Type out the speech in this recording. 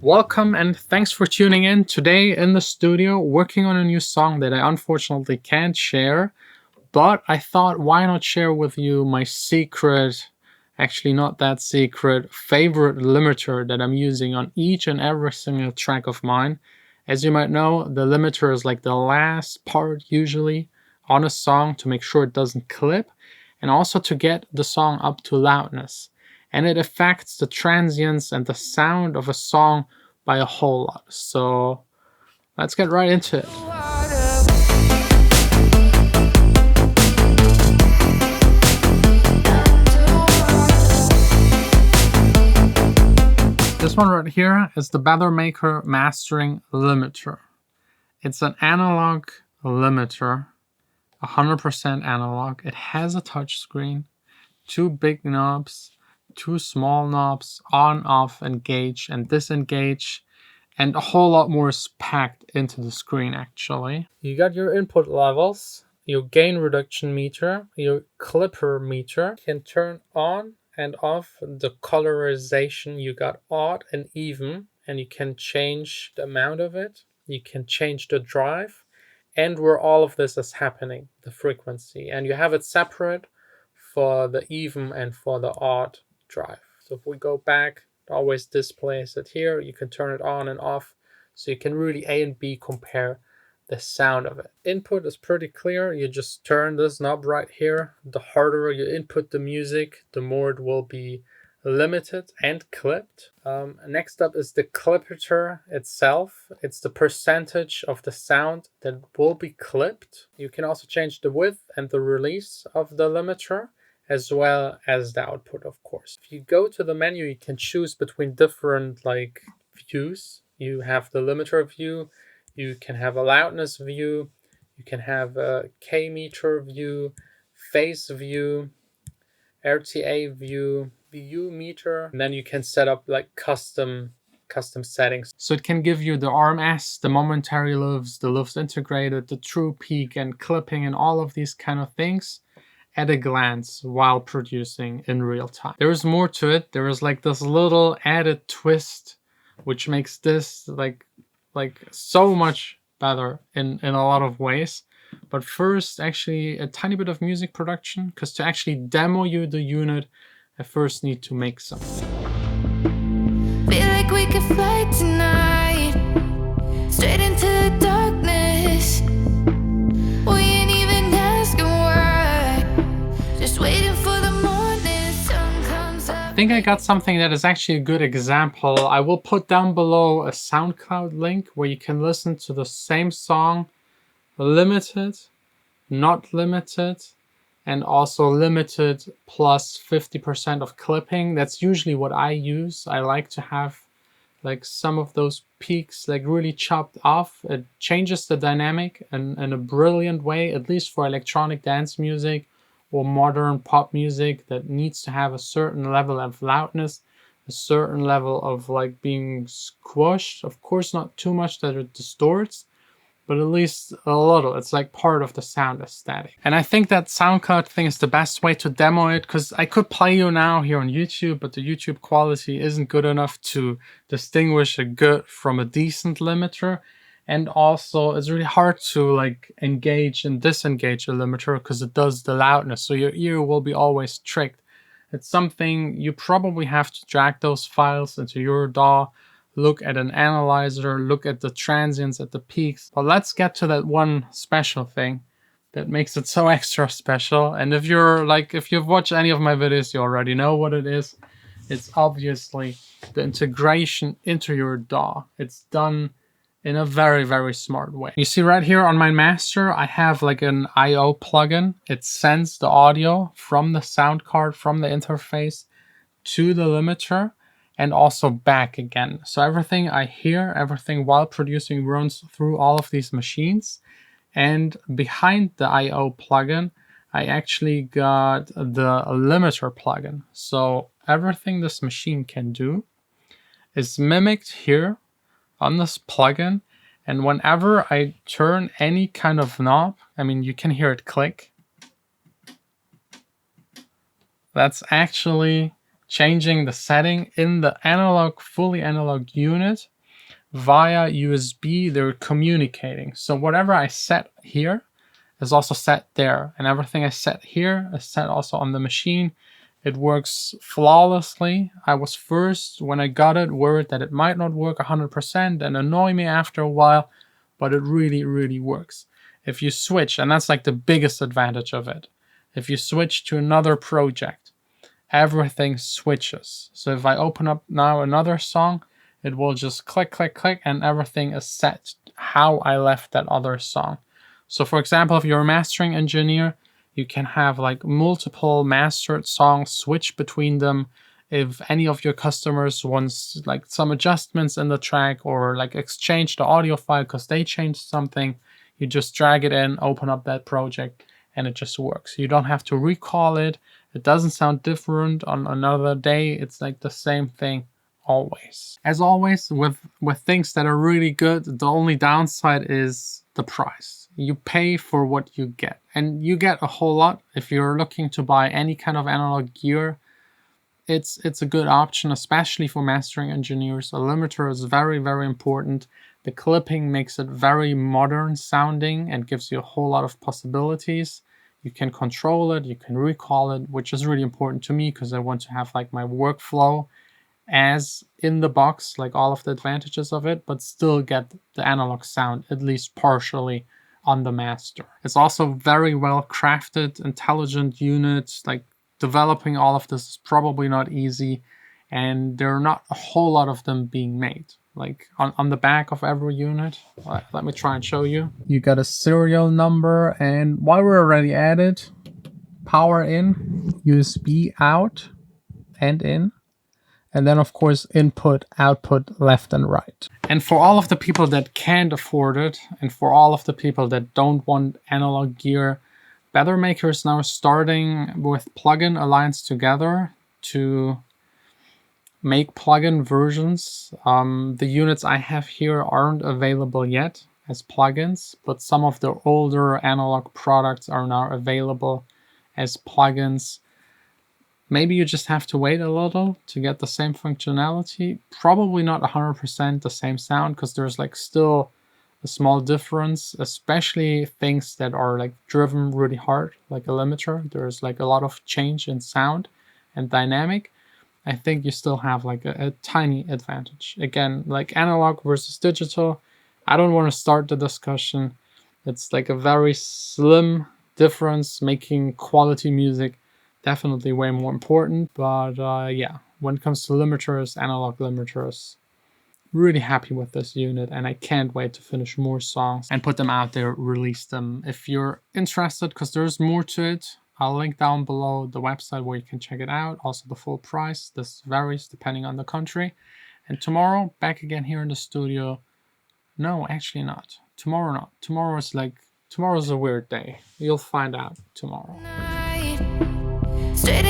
Welcome and thanks for tuning in. Today in the studio, working on a new song that I unfortunately can't share, but I thought why not share with you my secret, actually not that secret, favorite limiter that I'm using on each and every single track of mine. As you might know, the limiter is like the last part usually on a song to make sure it doesn't clip and also to get the song up to loudness. And it affects the transients and the sound of a song by a whole lot. So let's get right into it. This one right here is the Bettermaker Mastering Limiter. It's an analog limiter, 100% analog. It has a touch screen, two big knobs, two small knobs, on, off, engage, and disengage, and a whole lot more is packed into the screen actually. You got your input levels, your gain reduction meter, your clipper meter. You can turn on and off the colorization. You got odd and even, and you can change the amount of it. You can change the drive and where all of this is happening, the frequency. And you have it separate for the even and for the odd drive. So if we go back, it always displays it here. You can turn it on and off, so you can really A and B compare the sound of it. Input is pretty clear. You just turn this knob right here. The harder you input the music, the more it will be limited and clipped. Next up is the clipper itself. It's the percentage of the sound that will be clipped. You can also change the width and the release of the limiter, as well as the output, of course. If you go to the menu, you can choose between different views. You have the limiter view, you can have a loudness view, you can have a K meter view, phase view, RTA view, VU meter, and then you can set up custom settings. So it can give you the RMS, the momentary loops, the loops integrated, the true peak and clipping and all of these kind of things at a glance while producing in real time. There is more to it. There is this little added twist which makes this like so much better in a lot of ways. But first, actually a tiny bit of music production, because to actually demo you the unit, I first need to make something. Feel like we could fly tonight, straight into the darkness. We ain't even asking why, just waiting for the morning sun comes up. I think I got something that is actually a good example. I will put down below a SoundCloud link where you can listen to the same song, limited, not limited, and also limited plus 50% of clipping. That's usually what I use. I like to have some of those peaks really chopped off. It changes the dynamic in a brilliant way, at least for electronic dance music or modern pop music that needs to have a certain level of loudness, a certain level of being squashed. Of course, not too much that it distorts, but at least a little. It's part of the sound aesthetic. And I think that SoundCloud thing is the best way to demo it, because I could play you now here on YouTube, but the YouTube quality isn't good enough to distinguish a good from a decent limiter. And also it's really hard to engage and disengage a limiter because it does the loudness. So your ear will be always tricked. It's something you probably have to drag those files into your DAW, look at an analyzer, look at the transients, at the peaks. But let's get to that one special thing that makes it so extra special. And if you've watched any of my videos, you already know what it is. It's obviously the integration into your DAW. It's done in a very, very smart way. You see right here on my master, I have an I/O plugin. It sends the audio from the sound card, from the interface to the limiter, and also back again. So everything I hear, everything while producing runs through all of these machines. And behind the I/O plugin, I actually got the limiter plugin. So everything this machine can do is mimicked here on this plugin. And whenever I turn any kind of knob, you can hear it click. That's actually changing the setting in the analog, fully analog unit via USB. They're communicating. So whatever I set here is also set there, and everything I set here is set also on the machine. It works flawlessly. I was first, when I got it, worried that it might not work 100% and annoy me after a while, but it really, really works. If you switch, and that's like the biggest advantage of it, if you switch to another project, everything switches. So if I open up now another song, it will just click, click, click, and everything is set how I left that other song. So for example, if you're a mastering engineer, you can have like multiple mastered songs, switch between them. If any of your customers wants like some adjustments in the track or like exchange the audio file because they changed something, you just drag it in, open up that project, and it just works. You don't have to recall it. It doesn't sound different on another day. It's like the same thing always. As always, with things that are really good, the only downside is the price. You pay for what you get, and you get a whole lot. If you're looking to buy any kind of analog gear, it's a good option, especially for mastering engineers. A limiter is very, very important. The clipping makes it very modern sounding and gives you a whole lot of possibilities. You can control it, you can recall it, which is really important to me because I want to have like my workflow as in the box, like all of the advantages of it, but still get the analog sound at least partially on the master. It's also very well crafted, intelligent units. Like developing all of this is probably not easy, and there are not a whole lot of them being made. Like on the back of every unit, let me try and show you. You got a serial number, and while we're already at it, power in, USB out and in, and then of course input, output, left and right. And for all of the people that can't afford it, and for all of the people that don't want analog gear, Bettermaker is now starting with Plugin Alliance together to make plugin versions. The units I have here aren't available yet as plugins, but some of the older analog products are now available as plugins. Maybe you just have to wait a little to get the same functionality. Probably not 100% the same sound, because there's like still a small difference, especially things that are like driven really hard, like a limiter. There's like a lot of change in sound and dynamic. I think you still have like a tiny advantage. Again, like analog versus digital, I don't want to start the discussion. It's like a very slim difference, making quality music definitely way more important. But yeah, when it comes to limiters, analog limiters, really happy with this unit, and I can't wait to finish more songs and put them out there, release them. If you're interested, because there's more to it, I'll link down below the website where you can check it out. Also the full price. This varies depending on the country. And tomorrow, back again here in the studio. No, actually not. Tomorrow not. Tomorrow's a weird day. You'll find out tomorrow. Straight